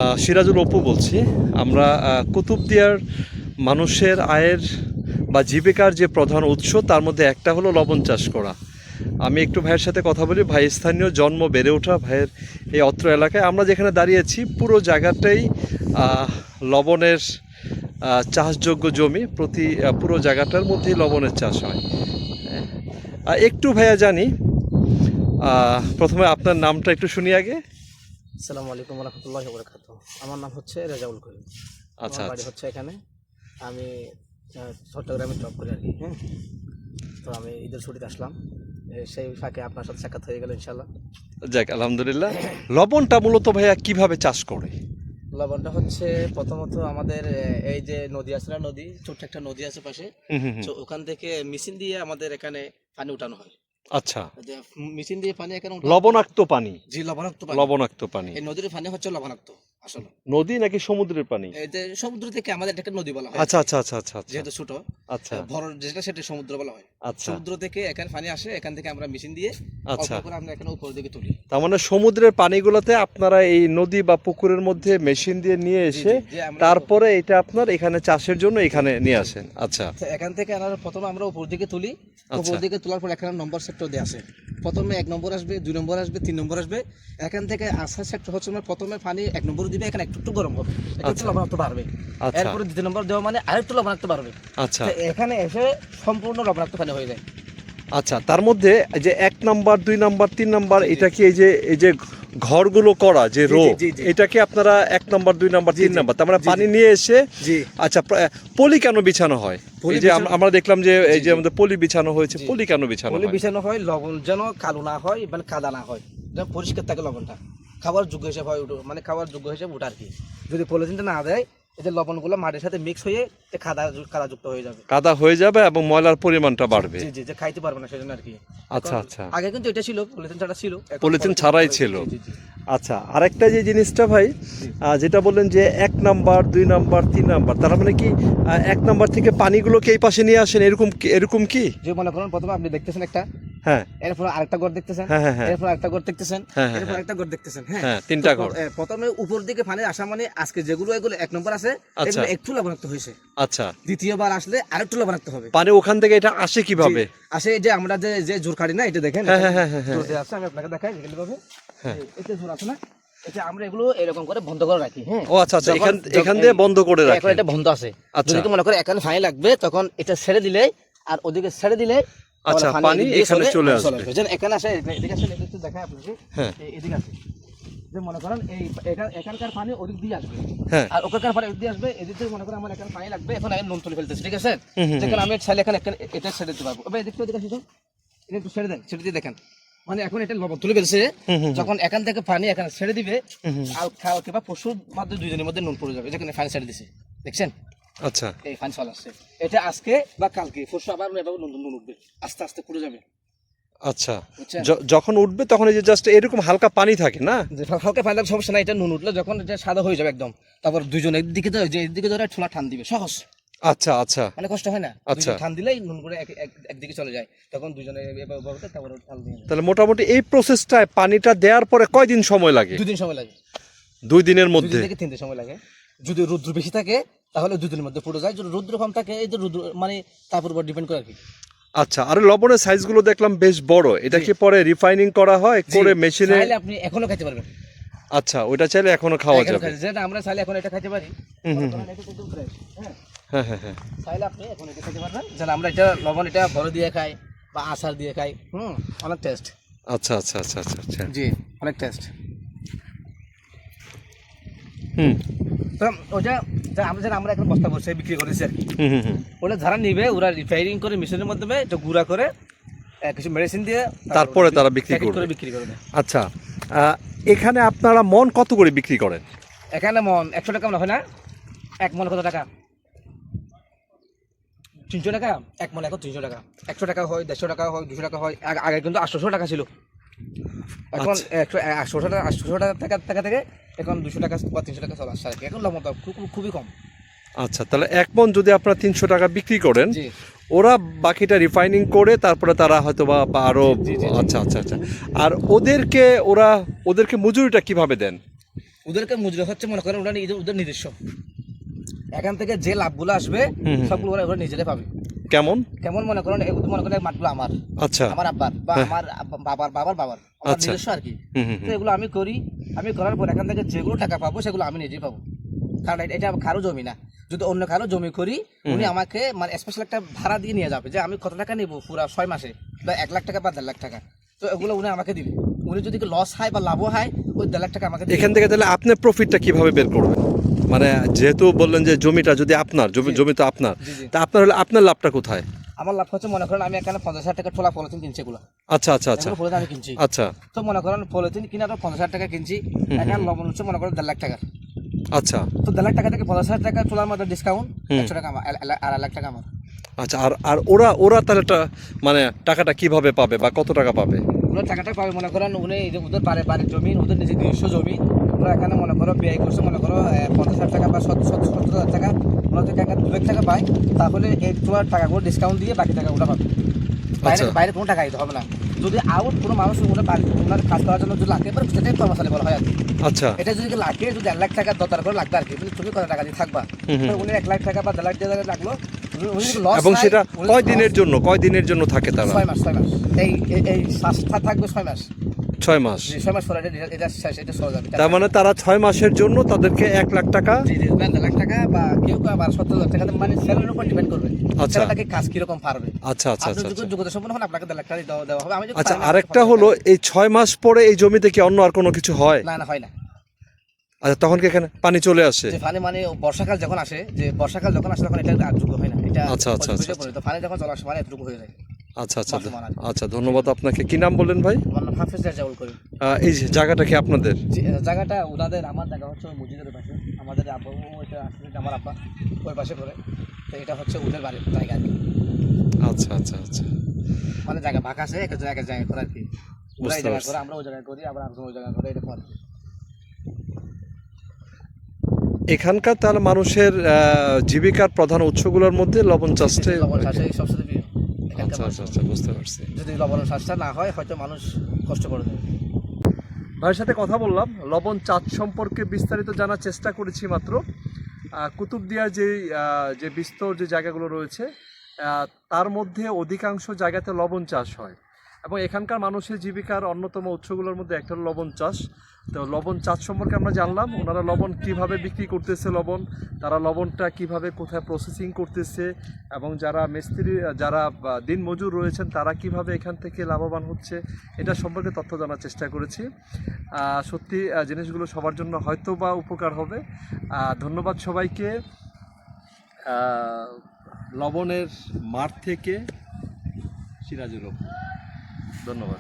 সিরাজুল অপু বলছি। আমরা কুতুবদিয়ার মানুষের আয়ের বা জীবিকার যে প্রধান উৎস তার মধ্যে একটা হলো লবণ চাষ করা। আমি একটু ভাইয়ের সাথে কথা বলি। ভাই স্থানীয়, জন্ম বেড়ে ওঠা ভাইয়ের এই অত্র এলাকায়। আমরা যেখানে দাঁড়িয়েছি পুরো জায়গাটাই লবণের চাষযোগ্য জমি। পুরো জায়গাটার মধ্যেই লবণের চাষ হয়। একটু ভাইয়া জানি, প্রথমে আপনার নামটা একটু শুনি আগে। আসসালামু আলাইকুম ওয়া রাহমাতুল্লাহি ওয়া বারাকাতুহু। আমার নাম হচ্ছে রেজাউল করিম। আচ্ছা, আমার বাড়ি হচ্ছে এখানে। আমি চট্টগ্রামে জব করি আর কি। হ্যাঁ, তো আমি ঈদের ছুটিতে আসলাম, সেই ফাঁকে আপনার সাথে সাক্ষাৎ হয়ে গেল ইনশাল্লাহ। যাক, আলহামদুলিল্লাহ। লবণটা মূলত ভাইয়া কিভাবে চাষ করে? লবণটা হচ্ছে প্রথমত আমাদের এই যে নদী আছে না, নদী, ছোট্ট একটা নদী আছে পাশে, তো ওখান থেকে মেশিন দিয়ে আমাদের এখানে পানি উঠানো হয়। আচ্ছা, মেশিন দিয়ে পানি এখানে লবণাক্ত পানি। জি, লবণাক্ত পানি। লবণাক্ত পানি। এই নদীর পানি হচ্ছে লবণাক্ত আসলে। নদী নাকি সমুদ্রের পানি? এই যে সমুদ্র থেকে আমাদের এটাকে নদী বলা হয়। আচ্ছা আচ্ছা আচ্ছা আচ্ছা আচ্ছা। যেহেতু ছোট, আচ্ছা বড় যেটা সেটা সমুদ্র বলা হয়। আচ্ছা সমুদ্র থেকে এখানে পানি আসে, এখান থেকে আমরা মেশিন দিয়ে আচ্ছা। অল্প করে আমরা এখানে উপর দিকে তুলি। তার মানে সমুদ্রের পানিগুলোতে আপনারা এই নদী বা পুকুরের মধ্যে মেশিন দিয়ে নিয়ে এসে তারপরে এটা আপনার এখানে চাষের জন্য এখানে নিয়ে আসেন। আচ্ছা, এখান থেকে প্রথমে আমরা উপর দিকে তুলি। উপর দিকে তোলার পর এখানে নম্বর সেক্টর দেওয়া আছে। প্রথমে 1 নম্বর আসবে, 2 নম্বর আসবে, 3 নম্বর আসবে। এখান থেকে আসার সেক্টর হচ্ছে প্রথমে পানি 1 নম্বর দিবে, এখানে একটু গরম হবে, একটু লবণাক্ত বাড়বে। এরপরে 2 নম্বর দেওয়া মানে আরেকটু লবণাক্ত বাড়বে। আচ্ছা, এখানে এসে সম্পূর্ণ লবণাক্ত পানি হয়ে যায়। আচ্ছা। তার মধ্যে যে 1 নাম্বার, 2 নাম্বার, 3 নাম্বার, এটা কি এই যে ঘরগুলো করা যে রো, এটা কি আপনারা 1 নাম্বার, 2 নাম্বার, 3 নাম্বার, তার মানে পানি নিয়ে এসে? আচ্ছা, পলি কেন বিছানো হয়? এই যে আমরা দেখলাম যে এই যে আমাদের পলি বিছানো হয়েছে, পলি কেন বিছানো হয়? পলি বিছানো হয় লবণ যেন কালো না হয়, মানে কাদা না হয়, যেন পরিষ্কার থাকে লবণটা, খাবার যোগ্য হিসেবে হয়, মানে খাবার যোগ্য হিসেবে ওঠে আর কি। যদি পলিথিনটা না দেয়, এই যে লবণগুলো মাটির সাথে মিক্স হয়ে কাদাযুক্ত হয়ে যাবে, কাদা হয়ে যাবে এবং ময়লার পরিমাণটা বাড়বে। জি জি, যে খাইতে পারবে না সেজন্য আর কি। আচ্ছা আচ্ছা। আগে কিন্তু এটা ছিল, পলিথিন ছাড়া ছিল, পলিথিন ছাড়াই ছিল। আচ্ছা, আরেকটা যে জিনিসটা ভাই, যেটা বললেন যে 1 নাম্বার, 2 নাম্বার, 3 নাম্বার, তার মানে কি 1 নাম্বার থেকে পানিগুলোকে এই পাশে নিয়ে আসেন, এরকম কি? যে মনে করেন প্রথমে আপনি দেখতেছেন একটা, হ্যাঁ, এরপর আরেকটা ঘর দেখতেছেন, এরপর আরেকটা ঘর দেখতেছেন, এরপর আরেকটা ঘর দেখতেছেন, হ্যাঁ, 3টা ঘর। প্রথমে উপর দিকে পানি আসা মানে আজকে যেগুলো এগুলো 1 নম্বর আছে, এগুলো একটু লবণাক্ত হয়েছে। আচ্ছা, দ্বিতীয়বার আসলে আরেকটু লবণাক্ত হবে। পানি ওখান থেকে এটা আসে কিভাবে? আসে যে আমরা যে জোর কাটি না, এটা দেখেন, জোর দেয়া আছে, আমি আপনাকে দেখাই ভাবে। এটা জোর আছে না, এটা আমরা এগুলো এরকম করে বন্ধ করে রাখি। হ্যাঁ, ও আচ্ছা আচ্ছা, এখান দিয়ে বন্ধ করে রাখি। এখন এটা বন্ধ আছে। যদি মনে করে এখানে পানি লাগবে, তখন এটা ছেড়ে দিলে আর ওদিকে ছেড়ে দিলে, আচ্ছা, পানি এখানে চলে আসবে। যেন এখানে আসে, এদিকে আসে, একটু দেখাই আপনাকে। হ্যাঁ, এদিকে আসে, যে মনে করেন এই এখানকার পানি ওদিক দিয়ে আসবে, আর ওখানকার পানি ওদিক দিয়ে আসবে। এদিক থেকে মনে করেন আমার এখানে পানি লাগবে, এখন আমি নুন তুলে ফেলতেছি, ঠিক আছে? যেখানে আমি চাইলে এখানে এটা ছেড়ে দিতে পারবো। এবার এদিক থেকে এদিকে আসি, এটা একটু ছেড়ে দেন, ছেড়ে দিয়ে দেখেন, মানে এখন এটা লবণ তুলে ফেলছে। যখন এখান থেকে পানি এখানে ছেড়ে দিবে, আর কালকে বা পরশুর মধ্যে 2 দিনের মধ্যে নুন পড়ে যাবে, যেখানে পানি ছেড়ে দিছে, দেখছেন? আচ্ছা, এই পানি চলে আসছে। এটা আজকে বা কালকে পরশু আবার এভাবে নুন উঠবে, আস্তে আস্তে পড়ে যাবে। আচ্ছা, যখন উঠবে তখন এই যে জাস্ট এরকম হালকা পানি থাকে না, হালকা পানি লাগবে, সমস্যা নাই। এটা নুন উঠলে যখন এটা সাদা হয়ে যাবে একদম, তারপর দুজনের দিকে ধরে ছোলা টান দিবে, সহজ। আচ্ছা আচ্ছা, মানে কষ্ট হয় না। আচ্ছা, টান দিলেই নুন করে একদিকে চলে যায়, তখন দুজনে তারপর ঢাল দিয়ে। তাহলে মোটামুটি এই প্রসেসটায় পানিটা দেওয়ার পরে কয়দিন সময় লাগে? 2 দিন সময় লাগে। 2 দিনের মধ্যে? 2 থেকে 3 দিন সময় লাগে। যদি রৌদ্র বেশি থাকে তাহলে 2 দিনের মধ্যে পড়ে যায়, যদি রৌদ্র কম থাকে, এই যে রৌদ্র মানে তার উপর ডিপেন্ড করে আর কি। আচ্ছা, আর লবণের সাইজগুলো দেখলাম বেশ বড়, এটা কি পরে রিফাইনিং করা হয় করে মেশিনে? চাইলে আপনি এখনো খেতে পারবেন। আচ্ছা, ওটা চাইলে এখনো খাওয়া যাবে, যেটা আমরা চাইলে এখন এটা খেতে পারি। হ্যাঁ হ্যাঁ হ্যাঁ, চাইলে আপনি এখন এটা খেতে পারবেন। যেন আমরা এটা লবণ এটা বড় দিয়ে খাই বা আচার দিয়ে খাই, অনেক টেস্ট। আচ্ছা আচ্ছা আচ্ছা আচ্ছা আচ্ছা, জি, অনেক টেস্ট। তো ওটা আমরা এখন বস্তা বসে বিক্রি করেছি আর কি। ওটা যারা নিবে, ওরা রিফাইনিং করে মেশিনের মাধ্যমে এটা গুঁড়া করে কিছু মেডিসিন দিয়ে তারপরে তারা বিক্রি করবে। আচ্ছা, এখানে আপনারা মন কত করে বিক্রি করেন? এখানে মন 100 টাকা মনে হয় না? 1 মন কত টাকা? 300 টাকা। 1 মন এখন 300 টাকা। 100 টাকা হয়, 150 টাকা হয়, 200 টাকা হয়। আগে কিন্তু 800 টাকা ছিল। এখন 800 টাকা থেকে এখন 200 টাকা বা 300 টাকা চলে আসছে আর কি। এখন লবণ খুবই কম। আচ্ছা, তাহলে 1 মন যদি আপনারা 300 টাকা বিক্রি করেন, ওরা বাকিটা রিফাইনিং করে তারপরে তারা হয়তো বা আরো। আচ্ছা আচ্ছা আচ্ছা, আর ওদেরকে মজুরিটা কিভাবে দেন? ওদেরকে মজুরি হচ্ছে মনে করেন ওরা ওদের নিজস্ব, এখান থেকে যে লাভগুলো আসবে সবগুলো ওরা নিজেরাই পাবে। কেমন কেমন মনে করেন মনে করেন মাঠগুলো আমার, আচ্ছা আমার আব্বার বা আমার বাবার আমার নিজস্ব আর কি। তো এগুলো আমি করি, আমি করার পর এখান থেকে যেগুলো টাকা পাবো সেগুলো আমি নিজেই পাবো, কারণ এটা কারো জমি না। যদি অন্য কারো জমি করি উনি আমাকে মানে স্পেশাল একটা ভাড়া দিয়ে নিয়ে যাবে যে আমি কত টাকা নেবো পুরো 6 মাসে বা 1 লাখ টাকা বা 1.5 লাখ টাকা, তো এগুলো উনি আমাকে দিবে। উনি যদি লস হয় বা লাভও হয় ওই 1.5 লাখ টাকা আমাকে দিবে। এখান থেকে তাহলে আপনি প্রফিটটা কিভাবে বের করবেন? মানে যেহেতু বললেন যে জমিটা যদি আপনার জমি তো আপনার, তা আপনার হলে আপনার লাভটা কোথায়? আমার লাভ হচ্ছে মনে করেন আমি এখানে 50,000 টাকা ঠোলা পলিথিন কিনছি, এগুলো আচ্ছা আচ্ছা আচ্ছা পলিথিন আমি কিনছি। আচ্ছা, তো মনে করেন পলিথিন কিনে 50,000 টাকা কিনছি, এখানে লবণ হচ্ছে মনে করেন 1.5 লাখ টাকা। আচ্ছা, তো 1.5 লাখ টাকা থেকে 50,000 টাকা তোলার মধ্যে ডিসকাউন্ট 100 টাকা আমার, 2.5 লাখ টাকা আমার। আচ্ছা, আর ওরা তাহলে মানে টাকাটা কিভাবে পাবে বা কত টাকা পাবে? ওরা টাকাটা পাবে মনে করেন উনি ওদের বাড়ির জমি, ওদের নিজের নিজস্ব জমি, ওরা এখানে মনে করো ব্যয় করছে মনে করো 50,000 টাকা বা 70,000 টাকা, ওরা থেকে 2 লাখ টাকা পায়, তাহলে এই তোলার টাকাগুলো ডিসকাউন্ট দিয়ে বাকি টাকা ওরা পাবে। বাইরে কোনো টাকা দিতে হবে না। যদি আউট কোনো মানুষ ওনার কাজ করার জন্য যদি লাগে সেটাই তো মশালে বলা হয় আর কি। আচ্ছা, এটা যদি লাগে যদি 1 লাখ টাকা দরকার করে লাগবে আর কি, তুমি কত টাকা দিয়ে থাকবা, উনি 1 লাখ টাকা বা 1.5 লাখ টাকা লাগলো। এবং সেটা কয় দিনের জন্য থাকে তারা? 6 মাস। এই শ্বাসটা থাকবে 6 মাস। 6 মাস? 6 মাস পরে এটা শেষ, এটা সরে যাবে। তার মানে তারা 6 মাসের জন্য তাদেরকে 1 লাখ টাকা, 1.5 লাখ টাকা বা কেউ আবার 70,000 টাকা, মানে স্যালারির উপর ডিপেন্ড করবে। আচ্ছা, তাকে কাজ কিরকম পারবে। আচ্ছা আচ্ছা আচ্ছা যদি যোগ্যতা সম্পন্ন হন আপনাকে 1.5 লাখ টাকা দেওয়া হবে। আমি আচ্ছা, আরেকটা হলো এই 6 মাস পরে এই জমিতে কি অন্য আর কোনো কিছু হয়? না হয় না। আচ্ছা, তখন কি এখানে পানি চলে আসে? যে পানি মানে বর্ষাকাল যখন আসে তখন এটা আর যোগ্য হয় না। এটা আচ্ছা আচ্ছা আচ্ছা, তো পানি যখন চলে আসে মানে এতটুকু হয়ে যায়। আচ্ছা আচ্ছা আচ্ছা, ধন্যবাদ আপনাকে। কি নাম বললেন ভাই? আমার নাম হাফেজ রাজাউল করিম। এই জায়গাটা কি আপনাদের? জায়গাটা ওনাদের, আমার জায়গা হচ্ছে ওই মসজিদের পাশে, আমাদের আব্বা ওইটা আসলে আমার আব্বা ওই পাশে করে, তো এটা হচ্ছে ওদের বাড়ির জায়গা আর কি। আচ্ছা আচ্ছা আচ্ছা, মানে জায়গা বাঁকা আছে, এক জায়গায় করে আর কি। ওরা এই জায়গা করে, আমরা ওই জায়গায় করি, আবার ওই জায়গা করে, এটা করে। এখানকার তাহলে মানুষের জীবিকার প্রধান উৎসগুলোর মধ্যে লবণ চাষটাই। লবণ চাষে সবচেয়ে প্রিয়। আচ্ছা আচ্ছা আচ্ছা, বুঝতে পারছি। যদি লবণ চাষটা না হয় হয়তো মানুষ কষ্ট করে দেবে। ভাইয়ের সাথে কথা বললাম, লবণ চাষ সম্পর্কে বিস্তারিত জানার চেষ্টা করেছি মাত্র। কুতুবদিয়ার যে বিস্তর যে জায়গাগুলো রয়েছে তার মধ্যে অধিকাংশ জায়গাতে লবণ চাষ হয়, এবং এখানকার মানুষের জীবিকার অন্যতম উৎসগুলোর মধ্যে একটা হলো লবণ চাষ। তো লবণ চাষ সম্পর্কে আমরা জানলাম, ওনারা লবণ কিভাবে বিক্রি করতেছে, তারা লবণটা কিভাবে কোথায় প্রসেসিং করতেছে, এবং যারা মিস্ত্রি, যারা দিনমজুর রয়েছেন তারা কিভাবে এখান থেকে লাভবান হচ্ছে, এটা সম্পর্কে তথ্য জানার চেষ্টা করেছি। সত্যি জিনিসগুলো সবার জন্য হয়তো বা উপকার হবে। ধন্যবাদ সবাইকে। লবণের মাঠ থেকে সিরাজুল হক, ধন্যবাদ।